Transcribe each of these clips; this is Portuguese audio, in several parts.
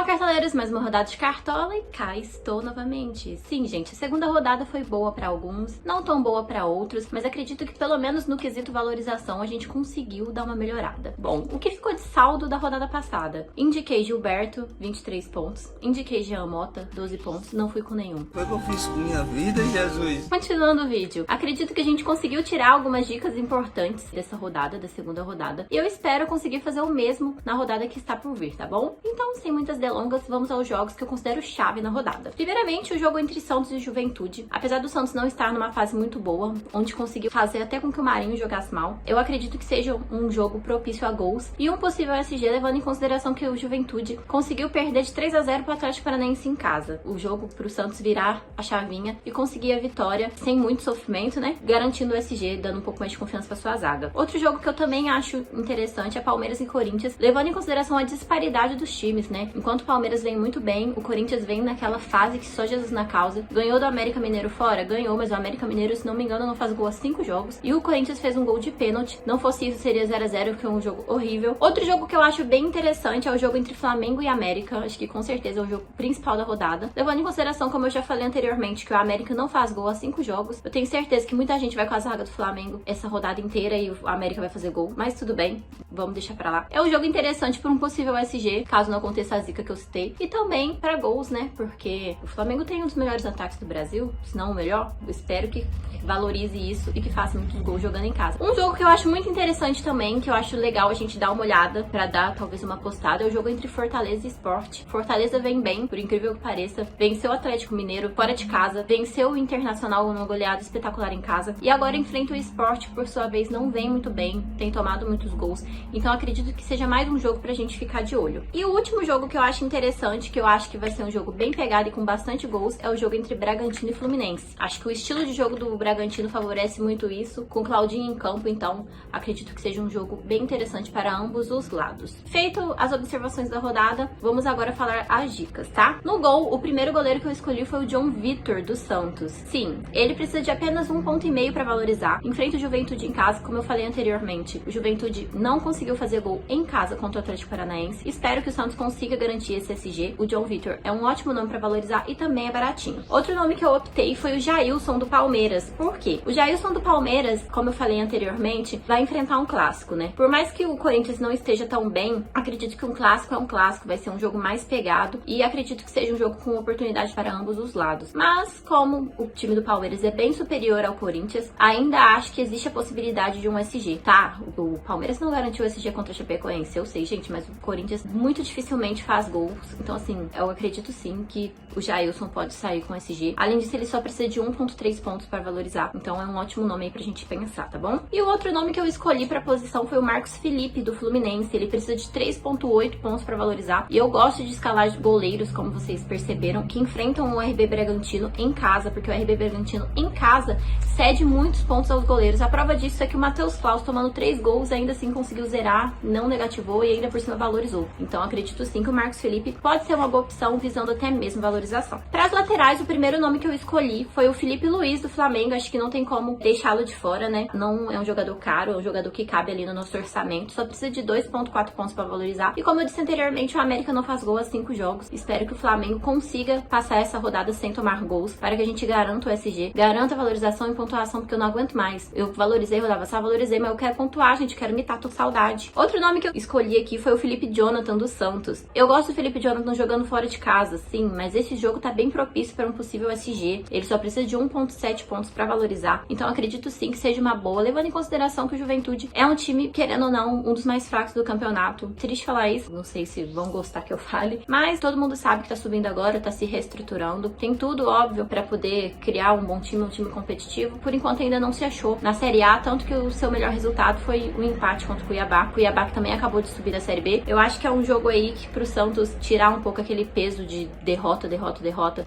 Cartoleiros, mais uma rodada de Cartola e cá estou novamente. Sim, gente, a segunda rodada foi boa para alguns, não tão boa para outros, mas acredito que pelo menos no quesito valorização a gente conseguiu dar uma melhorada. Bom, o que ficou de saldo da rodada passada? Indiquei Gilberto, 23 pontos. Indiquei Jean Mota, 12 pontos. Não fui com nenhum. Foi o que eu fiz com minha vida, Jesus? Continuando o vídeo, acredito que a gente conseguiu tirar algumas dicas importantes dessa rodada, da segunda rodada. E eu espero conseguir fazer o mesmo na rodada que está por vir, tá bom? Então, sem muitas delongas, vamos aos jogos que eu considero chave na rodada. Primeiramente, o jogo entre Santos e Juventude. Apesar do Santos não estar numa fase muito boa, onde conseguiu fazer até com que o Marinho jogasse mal, eu acredito que seja um jogo propício a gols e um possível SG, levando em consideração que o Juventude conseguiu perder de 3-0 para o Atlético Paranaense em casa. O jogo para o Santos virar a chavinha e conseguir a vitória sem muito sofrimento, né? Garantindo o SG, dando um pouco mais de confiança para sua zaga. Outro jogo que eu também acho interessante é Palmeiras e Corinthians, levando em consideração a disparidade dos times, né? Enquanto o Palmeiras vem muito bem, o Corinthians vem naquela fase que só Jesus na causa. Ganhou do América Mineiro fora? Ganhou, mas o América Mineiro, se não me engano, não faz gol há 5 jogos. E o Corinthians fez um gol de pênalti. Não fosse isso, seria 0-0, que é um jogo horrível. Outro jogo que eu acho bem interessante é o jogo entre Flamengo e América. Acho que com certeza é o jogo principal da rodada. Levando em consideração, como eu já falei anteriormente, que o América não faz gol há 5 jogos. Eu tenho certeza que muita gente vai com a zaga do Flamengo essa rodada inteira e o América vai fazer gol. Mas tudo bem, vamos deixar pra lá. É um jogo interessante por um possível SG, caso não aconteça a zica que eu citei. E também para gols, né? Porque o Flamengo tem um dos melhores ataques do Brasil, se não o melhor. Eu espero que valorize isso e que faça muitos gols jogando em casa. Um jogo que eu acho muito interessante também, que eu acho legal a gente dar uma olhada para dar talvez uma postada, é o jogo entre Fortaleza e Sport. Fortaleza vem bem, por incrível que pareça. Venceu o Atlético Mineiro fora de casa, venceu o Internacional numa goleada espetacular em casa e agora enfrenta o Sport, por sua vez não vem muito bem, tem tomado muitos gols. Então acredito que seja mais um jogo pra gente ficar de olho. E o último jogo que eu acho interessante, que eu acho que vai ser um jogo bem pegado e com bastante gols, é o jogo entre Bragantino e Fluminense. Acho que o estilo de jogo do Bragantino favorece muito isso, com Claudinho em campo, então acredito que seja um jogo bem interessante para ambos os lados. Feito as observações da rodada, vamos agora falar as dicas, tá? No gol, o primeiro goleiro que eu escolhi foi o John Vitor, do Santos. Sim, ele precisa de apenas 1,5 ponto para valorizar. Enfrenta o Juventude em casa, como eu falei anteriormente. O Juventude não conseguiu fazer gol em casa contra o Atlético Paranaense. Espero que o Santos consiga garantir esse SG. O John Vitor é um ótimo nome para valorizar e também é baratinho. Outro nome que eu optei foi o Jailson do Palmeiras. Por quê? O Jailson do Palmeiras, como eu falei anteriormente, vai enfrentar um clássico, né? Por mais que o Corinthians não esteja tão bem, acredito que um clássico é um clássico, vai ser um jogo mais pegado e acredito que seja um jogo com oportunidade para ambos os lados. Mas como o time do Palmeiras é bem superior ao Corinthians, ainda acho que existe a possibilidade de um SG, tá? O Palmeiras não garantiu o SG contra a Chapecoense, eu sei, gente, mas o Corinthians muito dificilmente faz gols. Então, assim, eu acredito sim que o Jailson pode sair com SG. Além disso, ele só precisa de 1,3 pontos para valorizar. Então, é um ótimo nome aí pra gente pensar, tá bom? E o outro nome que eu escolhi pra posição foi o Marcos Felipe, do Fluminense. Ele precisa de 3,8 pontos para valorizar. E eu gosto de escalar de goleiros, como vocês perceberam, que enfrentam o RB Bragantino em casa, porque o RB Bragantino em casa cede muitos pontos aos goleiros. A prova disso é que o Matheus Claus, tomando 3 gols, ainda assim conseguiu zerar, não negativou e ainda por cima valorizou. Então, acredito sim que o Marcos Felipe pode ser uma boa opção, visando até mesmo valorização. Para as laterais, o primeiro nome que eu escolhi foi o Felipe Luiz, do Flamengo. Acho que não tem como deixá-lo de fora, né? Não é um jogador caro, é um jogador que cabe ali no nosso orçamento. Só precisa de 2,4 pontos para valorizar. E como eu disse anteriormente, o América não faz gol há 5 jogos. Espero que o Flamengo consiga passar essa rodada sem tomar gols, para que a gente garanta o SG, garanta a valorização e pontuação, porque eu não aguento mais. Eu valorizei, rodava só, valorizei, mas eu quero pontuar, gente, eu quero imitar, tô com saudade. Outro nome que eu escolhi aqui foi o Felipe Jonathan, do Santos. Eu gosto do Felipe Jonathan jogando fora de casa, sim, mas esse jogo tá bem propício para um possível SG. Ele só precisa de 1,7 pontos para valorizar. Então acredito sim que seja uma boa, levando em consideração que o Juventude é um time, querendo ou não, um dos mais fracos do campeonato. Triste falar isso, não sei se vão gostar que eu fale, mas todo mundo sabe que tá subindo agora, tá se reestruturando. Tem tudo, óbvio, para poder criar um bom time, um time competitivo. Por enquanto ainda não se achou na Série A, tanto que o seu melhor resultado foi o empate contra o Cuiabá. Cuiabá que também acabou de subir da Série B. Eu acho que é um jogo aí que pro Santos tirar um pouco aquele peso de derrota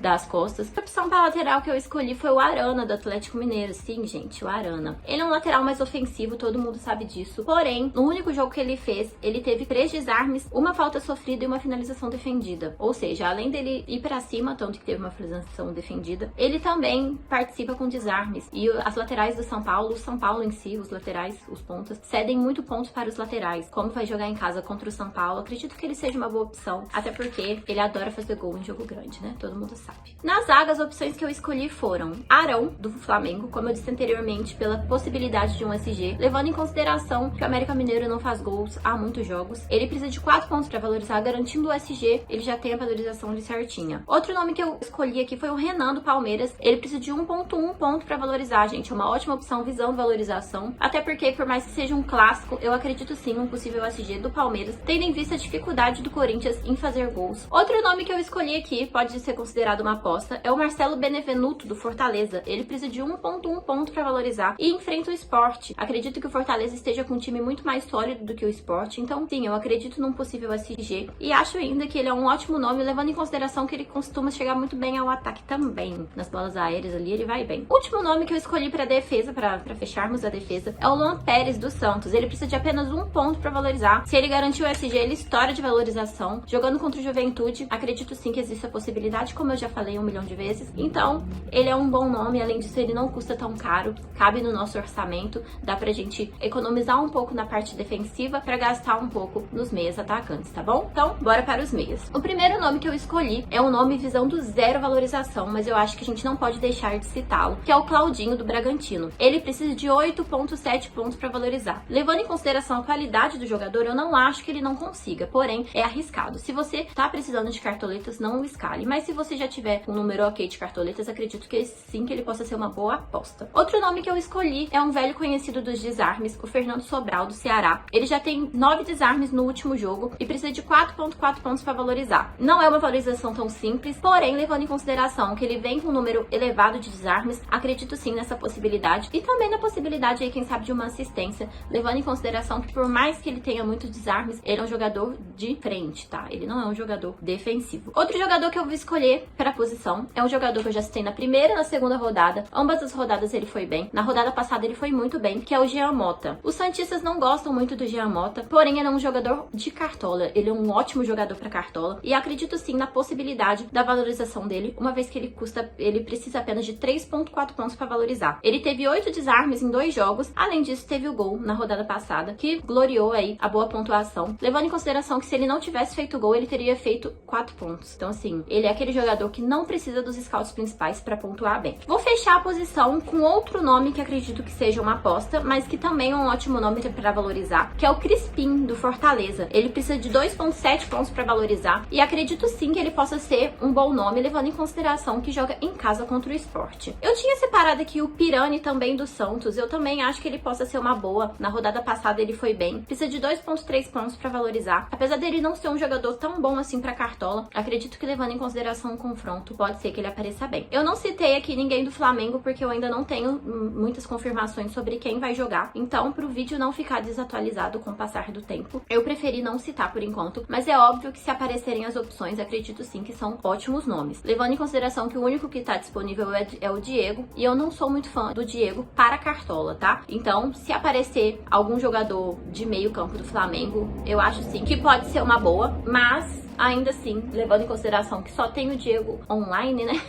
das costas. A opção para lateral que eu escolhi foi o Arana, do Atlético Mineiro. Sim, gente, o Arana. Ele é um lateral mais ofensivo, todo mundo sabe disso. Porém, no único jogo que ele fez, ele teve 3 desarmes, uma falta sofrida e uma finalização defendida. Ou seja, além dele ir pra cima, tanto que teve uma finalização defendida, ele também participa com desarmes. E as laterais do São Paulo em si, os laterais, os pontas, cedem muito pontos para os laterais. Como vai jogar em casa contra o São Paulo, acredito que ele seja uma boa opção, até porque ele adora fazer gol em jogo grande, né? Todo mundo sabe. Na zaga, as opções que eu escolhi foram Arão, do Flamengo, como eu disse anteriormente, pela possibilidade de um SG, levando em consideração que o América Mineiro não faz gols há muitos jogos. Ele precisa de 4 pontos para valorizar, garantindo o SG, ele já tem a valorização de certinha. Outro nome que eu escolhi aqui foi o Renan, do Palmeiras. Ele precisa de 1.1 ponto para valorizar, gente. É uma ótima opção visando valorização, até porque, por mais que seja um clássico, eu acredito sim um possível SG do Palmeiras, tendo em vista a dificuldade do Corinthians em fazer gols. Outro nome que eu escolhi aqui, pode ser considerado uma aposta, é o Marcelo Benevenuto, do Fortaleza. Ele precisa de 1.1 ponto para valorizar e enfrenta o Sport. Acredito que o Fortaleza esteja com um time muito mais sólido do que o Sport, então sim, eu acredito num possível SG e acho ainda que ele é um ótimo nome, levando em consideração que ele costuma chegar muito bem ao ataque também. Nas bolas aéreas ali, ele vai bem. O último nome que eu escolhi para defesa, para fecharmos a defesa, é o Luan Pérez, do Santos. Ele precisa de apenas 1 ponto para valorizar. Se ele garantir o SG, ele estoura de valorização. Jogando contra o Juventude, acredito sim que existe a possibilidade, como eu já falei 1 milhão de vezes. Então, ele é um bom nome, além disso, ele não custa tão caro, cabe no nosso orçamento, dá pra gente economizar um pouco na parte defensiva para gastar um pouco nos meias atacantes, tá bom? Então, bora para os meias. O primeiro nome que eu escolhi é um nome visando 0 valorização, mas eu acho que a gente não pode deixar de citá-lo, que é o Claudinho, do Bragantino. Ele precisa de 8.7 pontos para valorizar. Levando em consideração a qualidade do jogador, eu não acho que ele não consiga, porém, é arriscado. Se você tá precisando de cartoletas, não o escale, mas se você já tiver um número ok de cartoletas, acredito que sim, que ele possa ser uma boa aposta. Outro nome que eu escolhi é um velho conhecido dos desarmes, o Fernando Sobral, do Ceará. Ele já tem 9 desarmes no último jogo e precisa de 4.4 pontos para valorizar. Não é uma valorização tão simples, porém, levando em consideração que ele vem com um número elevado de desarmes, acredito sim nessa possibilidade e também na possibilidade aí, quem sabe, de uma assistência, levando em consideração que por mais que ele tenha muitos desarmes, ele é um jogador de frente, tá? Ele não é um jogador defensivo. Outro jogador que eu vou escolher para a posição é um jogador que eu já citei na primeira e na segunda rodada. Ambas as rodadas ele foi bem. Na rodada passada ele foi muito bem, que é o Jean Mota. Os santistas não gostam muito do Jean Mota, porém ele é um jogador de cartola. Ele é um ótimo jogador para cartola e acredito sim na possibilidade da valorização dele, uma vez que ele precisa apenas de 3.4 pontos para valorizar. Ele teve 8 desarmes em 2 jogos, além disso teve o gol na rodada passada, que gloriou aí a boa pontuação, levando em consideração que se ele não tivesse feito gol, ele teria feito 4 pontos. Então assim, ele é aquele jogador que não precisa dos scouts principais para pontuar bem. Vou fechar a posição com outro nome que acredito que seja uma aposta, mas que também é um ótimo nome para valorizar, que é o Crispim, do Fortaleza. Ele precisa de 2.7 pontos para valorizar e acredito sim que ele possa ser um bom nome, levando em consideração que joga em casa contra o Sport. Eu tinha separado aqui o Pirani também do Santos, eu também acho que ele possa ser uma boa. Na rodada passada ele foi bem, precisa de 2.3 pontos para valorizar. Apesar dele não ser um jogador tão bom assim para cartola, acredito que levando em consideração o confronto, pode ser que ele apareça bem. Eu não citei aqui ninguém do Flamengo porque eu ainda não tenho muitas confirmações sobre quem vai jogar, então pro vídeo não ficar desatualizado com o passar do tempo, eu preferi não citar por enquanto, mas é óbvio que se aparecerem as opções, acredito sim que são ótimos nomes. Levando em consideração que o único que tá disponível é o Diego, e eu não sou muito fã do Diego para cartola, tá? Então, se aparecer algum jogador de meio campo do Flamengo, eu acho sim que pode ser uma boa, mas ainda assim, levando em consideração que só tem o Diego online, né?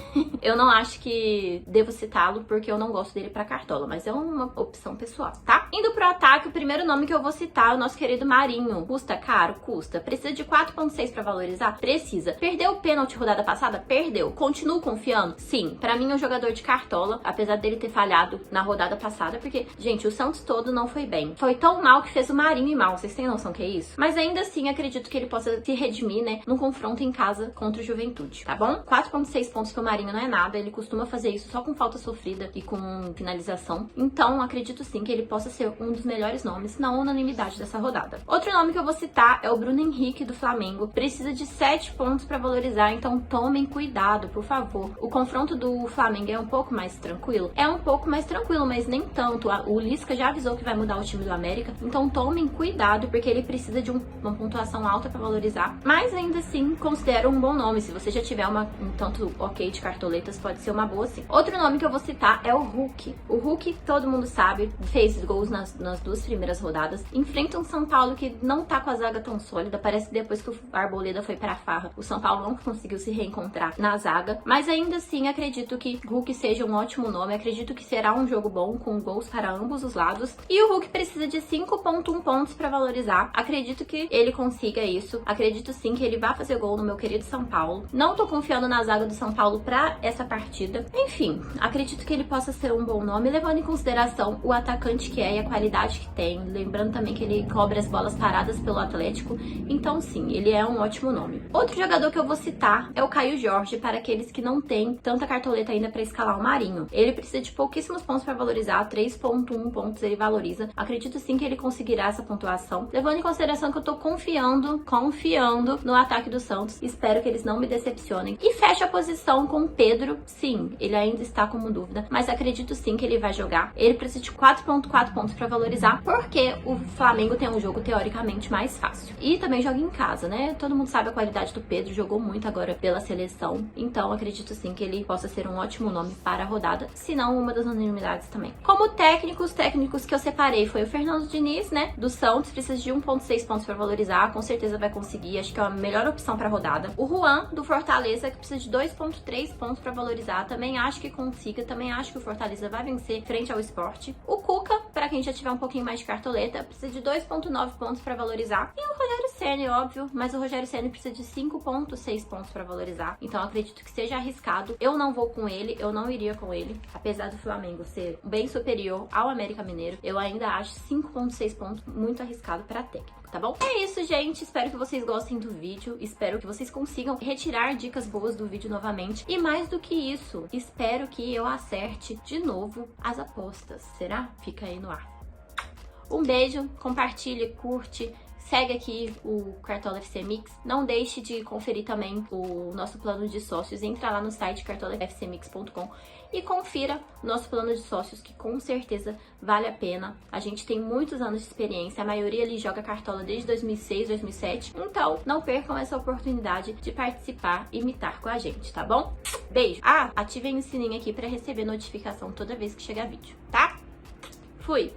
Eu não acho que devo citá-lo porque eu não gosto dele pra cartola, mas é uma opção pessoal, tá? Indo pro ataque, o primeiro nome que eu vou citar é o nosso querido Marinho. Custa caro? Custa. Precisa de 4.6 pra valorizar? Precisa. Perdeu o pênalti rodada passada? Perdeu. Continuo confiando? Sim. Pra mim é um jogador de cartola, apesar dele ter falhado na rodada passada, porque, gente, o Santos todo não foi bem. Foi tão mal que fez o Marinho ir mal. Vocês têm noção que é isso? Mas ainda assim, acredito que ele possa se redimir, né? Num confronto em casa contra o Juventude, tá bom? 4.6 pontos pro Marinho não é nada, ele costuma fazer isso só com falta sofrida e com finalização, então acredito sim que ele possa ser um dos melhores nomes na unanimidade dessa rodada. Outro nome que eu vou citar é o Bruno Henrique, do Flamengo, precisa de 7 pontos para valorizar, então tomem cuidado, por favor. O confronto do Flamengo é um pouco mais tranquilo? É um pouco mais tranquilo, mas nem tanto. O Lisca já avisou que vai mudar o time do América, então tomem cuidado, porque ele precisa de uma pontuação alta para valorizar, mas ainda ainda assim considero um bom nome. Se você já tiver um tanto ok de cartoletas, pode ser uma boa sim. Outro nome que eu vou citar é o Hulk. O Hulk, todo mundo sabe, fez gols nas 2 primeiras rodadas. Enfrenta um São Paulo que não tá com a zaga tão sólida. Parece que depois que o Arboleda foi pra farra, o São Paulo não conseguiu se reencontrar na zaga. Mas ainda assim, acredito que Hulk seja um ótimo nome. Acredito que será um jogo bom, com gols para ambos os lados. E o Hulk precisa de 5.1 pontos para valorizar. Acredito que ele consiga isso. Acredito sim que ele vai fazer gol no meu querido São Paulo. Não tô confiando na zaga do São Paulo pra essa partida. Enfim, acredito que ele possa ser um bom nome, levando em consideração o atacante que é e a qualidade que tem. Lembrando também que ele cobre as bolas paradas pelo Atlético. Então sim, ele é um ótimo nome. Outro jogador que eu vou citar é o Caio Jorge, para aqueles que não têm tanta cartoleta ainda para escalar o Marinho. Ele precisa de pouquíssimos pontos para valorizar, 3.1 pontos ele valoriza. Acredito sim que ele conseguirá essa pontuação, levando em consideração que eu tô confiando no ataque do Santos. Espero que eles não me decepcionem. E fecha a posição com o Pedro. Sim, ele ainda está como dúvida, mas acredito sim que ele vai jogar. Ele precisa de 4.4 pontos para valorizar, porque o Flamengo tem um jogo teoricamente mais fácil. E também joga em casa, né? Todo mundo sabe a qualidade do Pedro, jogou muito agora pela seleção. Então acredito sim que ele possa ser um ótimo nome para a rodada, se não uma das unanimidades também. Como técnicos que eu separei foi o Fernando Diniz, né? Do Santos, precisa de 1.6 pontos para valorizar, com certeza vai conseguir, acho que é a melhor opção para a rodada. O Juan, do Fortaleza, que precisa de 2.3 pontos para valorizar, também acho que consiga, também acho que o Fortaleza vai vencer frente ao Sport. O Cuca, para quem já tiver um pouquinho mais de cartoleta, precisa de 2.9 pontos para valorizar. E o Rogério Ceni, óbvio, mas o Rogério Ceni precisa de 5.6 pontos para valorizar. Então acredito que seja arriscado. Eu não vou com ele, eu não iria com ele. Apesar do Flamengo ser bem superior ao América Mineiro, eu ainda acho 5.6 pontos muito arriscado para técnico. Tá bom? É isso, gente. Espero que vocês gostem do vídeo. Espero que vocês consigam retirar dicas boas do vídeo novamente. E mais do que isso, espero que eu acerte de novo as apostas. Será? Fica aí no ar. Um beijo, compartilhe, curte. Segue aqui o Cartola FC Mix. Não deixe de conferir também o nosso plano de sócios. Entra lá no site cartolafcmix.com e confira o nosso plano de sócios, que com certeza vale a pena. A gente tem muitos anos de experiência. A maioria ali joga Cartola desde 2006, 2007. Então, não percam essa oportunidade de participar e imitar com a gente, tá bom? Beijo! Ativem o sininho aqui para receber notificação toda vez que chegar vídeo, tá? Fui!